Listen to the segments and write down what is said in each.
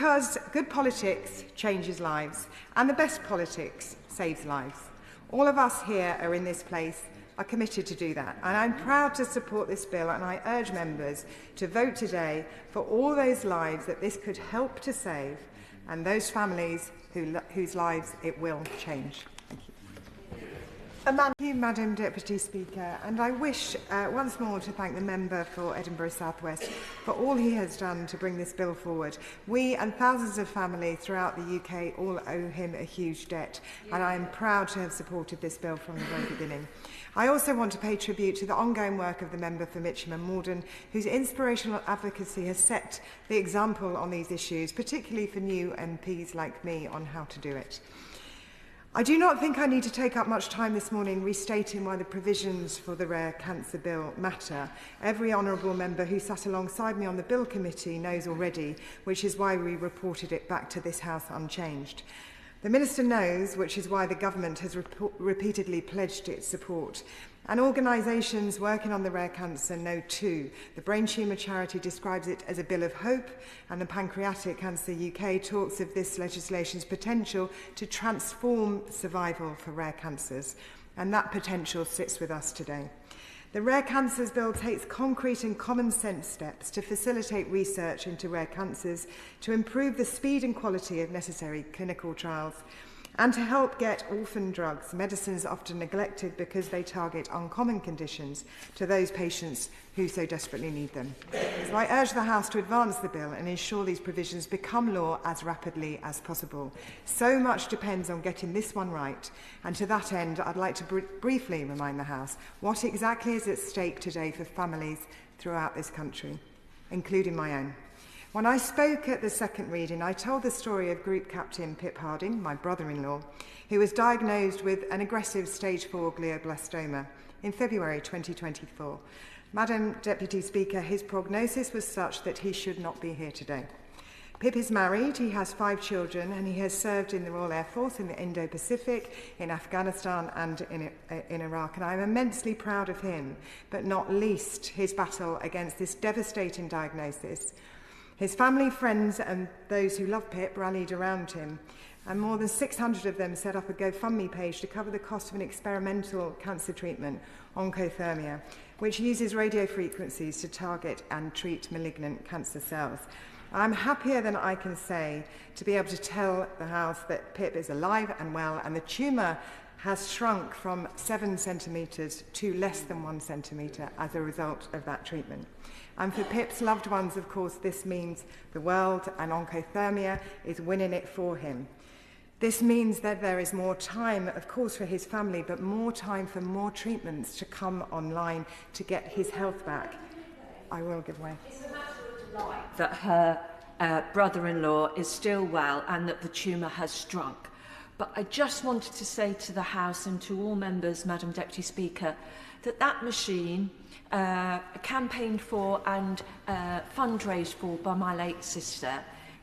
Because good politics changes lives, and the best politics saves lives. All of us here are in this place are committed to do that, and I'm proud to support this bill, and I urge members to vote today for all those lives that this could help to save and those families whose lives it will change. Thank you, Madam Deputy Speaker, and I wish once more to thank the member for Edinburgh South West for all he has done to bring this bill forward. We and thousands of families throughout the UK all owe him a huge debt, and I am proud to have supported this bill from the very beginning. I also want to pay tribute to the ongoing work of the member for Mitcham and Morden, whose inspirational advocacy has set the example on these issues, particularly for new MPs like me, on how to do it. I do not think I need to take up much time this morning restating why the provisions for the Rare Cancer Bill matter. Every honourable member who sat alongside me on the Bill Committee knows already, which is why we reported it back to this House unchanged. The Minister knows, which is why the Government has repeatedly pledged its support. And organisations working on the rare cancer know too. The Brain Tumour Charity describes it as a bill of hope, and the Pancreatic Cancer UK talks of this legislation's potential to transform survival for rare cancers. And that potential sits with us today. The Rare Cancers Bill takes concrete and common sense steps to facilitate research into rare cancers, to improve the speed and quality of necessary clinical trials, and to help get orphan drugs, medicines often neglected because they target uncommon conditions, to those patients who so desperately need them. So I urge the House to advance the bill and ensure these provisions become law as rapidly as possible. So much depends on getting this one right, and to that end I'd like to briefly remind the House what exactly is at stake today for families throughout this country, including my own. When I spoke at the second reading, I told the story of Group Captain Pip Harding, my brother-in-law, who was diagnosed with an aggressive stage 4 glioblastoma in February 2024. Madam Deputy Speaker, his prognosis was such that he should not be here today. Pip is married, he has 5 children, and he has served in the Royal Air Force in the Indo-Pacific, in Afghanistan and in Iraq, and I am immensely proud of him, but not least his battle against this devastating diagnosis. His family, friends and those who love Pip rallied around him, and more than 600 of them set up a GoFundMe page to cover the cost of an experimental cancer treatment, oncothermia, which uses radio frequencies to target and treat malignant cancer cells. I'm happier than I can say to be able to tell the House that Pip is alive and well, and the tumour has shrunk from 7 centimetres to less than 1 centimetre as a result of that treatment. And for Pip's loved ones, of course, this means the world and oncothermia is winning it for him. This means that there is more time, of course, for his family, but more time for more treatments to come online to get his health back. I will give way. It's a matter of delight that her brother-in-law is still well and that the tumour has shrunk. But I just wanted to say to the House and to all members, Madam Deputy Speaker, that that machine, campaigned for and fundraised for by my late sister,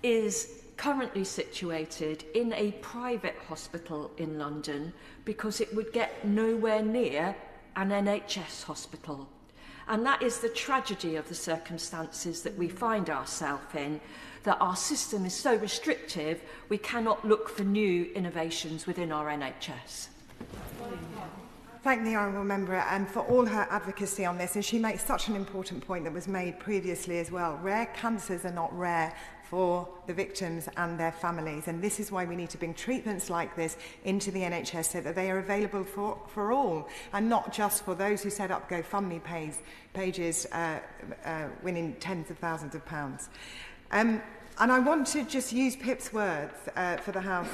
is currently situated in a private hospital in London because it would get nowhere near an NHS hospital. And that is the tragedy of the circumstances that we find ourselves in, that our system is so restrictive we cannot look for new innovations within our NHS. Thank the honourable member and for all her advocacy on this, and she makes such an important point that was made previously as well. Rare cancers are not rare for the victims and their families, and this is why we need to bring treatments like this into the NHS so that they are available for all, and not just for those who set up GoFundMe pages winning tens of thousands of pounds. And I want to just use Pip's words for the House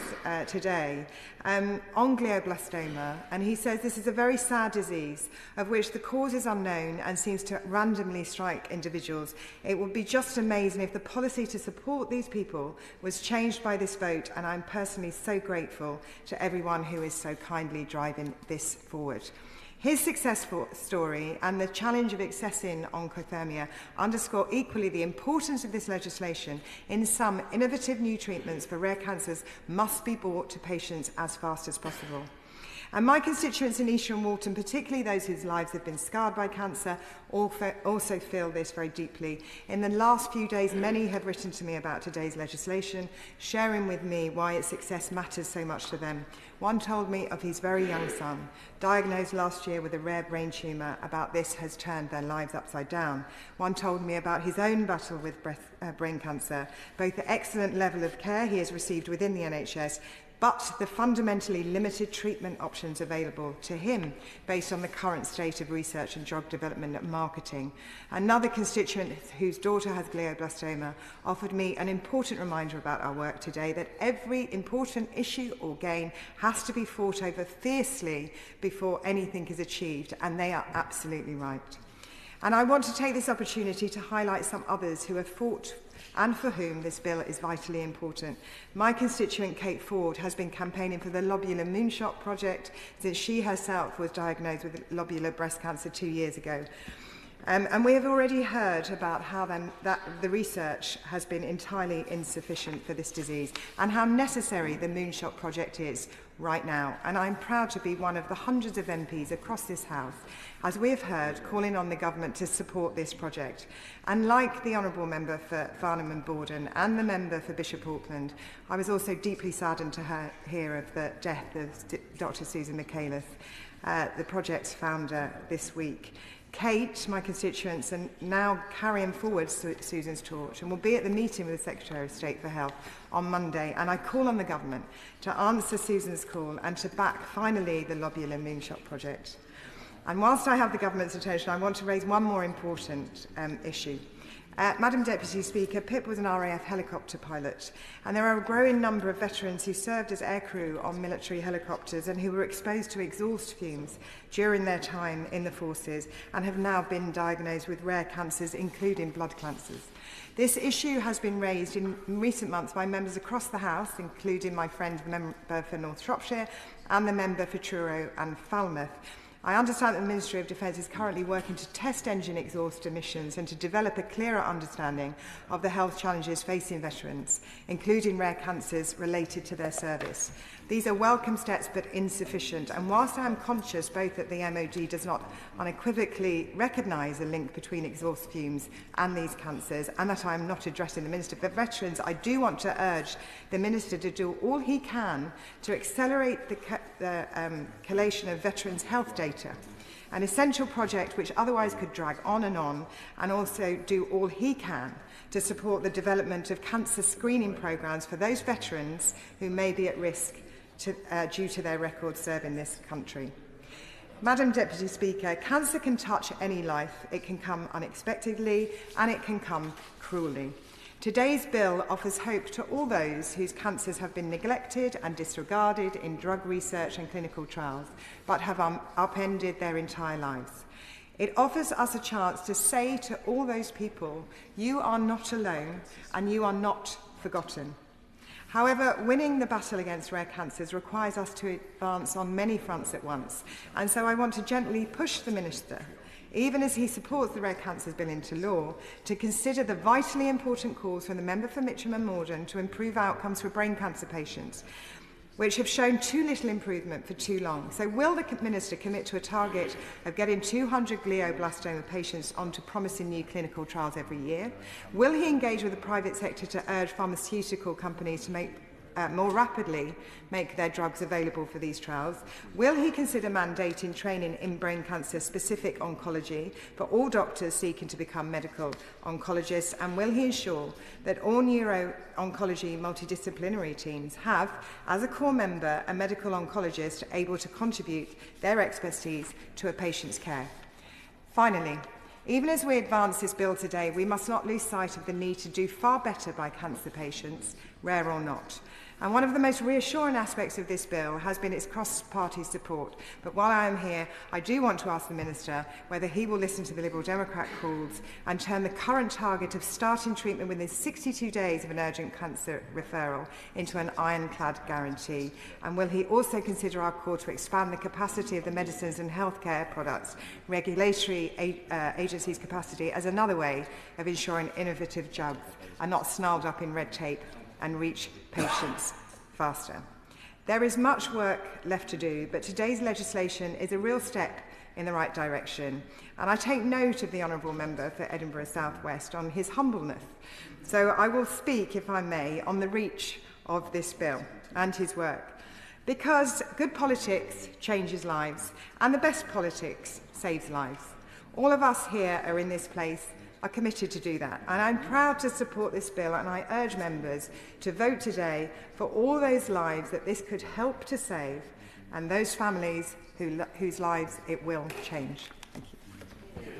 today on glioblastoma. And he says this is a very sad disease of which the cause is unknown and seems to randomly strike individuals. It would be just amazing if the policy to support these people was changed by this vote. And I'm personally so grateful to everyone who is so kindly driving this forward. His successful story and the challenge of accessing oncothermia underscore equally the importance of this legislation. In sum, innovative new treatments for rare cancers must be brought to patients as fast as possible. And my constituents in Esher and Walton, particularly those whose lives have been scarred by cancer, also feel this very deeply. In the last few days, many have written to me about today's legislation, sharing with me why its success matters so much to them. One told me of his very young son, diagnosed last year with a rare brain tumour. About this has turned their lives upside down. One told me about his own battle with brain cancer, both the excellent level of care he has received within the NHS, but the fundamentally limited treatment options available to him based on the current state of research and drug development and marketing. Another constituent whose daughter has glioblastoma offered me an important reminder about our work today, that every important issue or gain has to be fought over fiercely before anything is achieved, and they are absolutely right. And I want to take this opportunity to highlight some others who have fought and for whom this bill is vitally important. My constituent Kate Ford has been campaigning for the Lobular Moonshot project since she herself was diagnosed with lobular breast cancer 2 years ago. And we have already heard about how that the research has been entirely insufficient for this disease and how necessary the Moonshot project is right now. And I'm proud to be one of the hundreds of MPs across this House, as we have heard, calling on the government to support this project. And like the Honourable Member for Farnham and Borden and the Member for Bishop Auckland, I was also deeply saddened to hear of the death of Dr. Susan Michaelis, the project's founder, this week. Kate, my constituents, are now carrying forward Susan's torch and will be at the meeting with the Secretary of State for Health on Monday. And I call on the government to answer Susan's call and to back, finally, the Lobular Moonshot project. And whilst I have the government's attention, I want to raise one more important issue. Madam Deputy Speaker, Pip was an RAF helicopter pilot, and there are a growing number of veterans who served as aircrew on military helicopters and who were exposed to exhaust fumes during their time in the forces and have now been diagnosed with rare cancers, including blood cancers. This issue has been raised in recent months by members across the House, including my friend, the member for North Shropshire, and the member for Truro and Falmouth. I understand that the Ministry of Defence is currently working to test engine exhaust emissions and to develop a clearer understanding of the health challenges facing veterans, including rare cancers related to their service. These are welcome steps but insufficient, and whilst I am conscious both that the MOD does not unequivocally recognise a link between exhaust fumes and these cancers, and that I am not addressing the Minister for Veterans, I do want to urge the Minister to do all he can to accelerate the collation of veterans' health data, an essential project which otherwise could drag on, and also do all he can to support the development of cancer screening programmes for those veterans who may be at risk due to their record serving this country. Madam Deputy Speaker, cancer can touch any life. It can come unexpectedly and it can come cruelly. Today's bill offers hope to all those whose cancers have been neglected and disregarded in drug research and clinical trials, but have upended their entire lives. It offers us a chance to say to all those people, you are not alone and you are not forgotten. However, winning the battle against rare cancers requires us to advance on many fronts at once, and so I want to gently push the Minister, even as he supports the Rare Cancers Bill into law, to consider the vitally important calls from the member for Mitcham and Morden to improve outcomes for brain cancer patients, which have shown too little improvement for too long. So will the Minister commit to a target of getting 200 glioblastoma patients onto promising new clinical trials every year? Will he engage with the private sector to urge pharmaceutical companies to more rapidly make their drugs available for these trials? Will he consider mandating training in brain cancer-specific oncology for all doctors seeking to become medical oncologists? And will he ensure that all neuro-oncology multidisciplinary teams have, as a core member, a medical oncologist able to contribute their expertise to a patient's care? Finally, even as we advance this bill today, we must not lose sight of the need to do far better by cancer patients, rare or not. And one of the most reassuring aspects of this bill has been its cross-party support. But while I am here, I do want to ask the Minister whether he will listen to the Liberal Democrat calls and turn the current target of starting treatment within 62 days of an urgent cancer referral into an ironclad guarantee. And will he also consider our call to expand the capacity of the medicines and healthcare products regulatory agencies' capacity as another way of ensuring innovative drugs are not snarled up in red tape and reach patients faster? There is much work left to do, but today's legislation is a real step in the right direction. And I take note of the Honourable Member for Edinburgh South West on his humbleness. So I will speak, if I may, on the reach of this bill and his work. Because good politics changes lives, and the best politics saves lives. All of us here are in this place are committed to do that. And I'm proud to support this bill, and I urge members to vote today for all those lives that this could help to save and those families whose lives it will change. Thank you.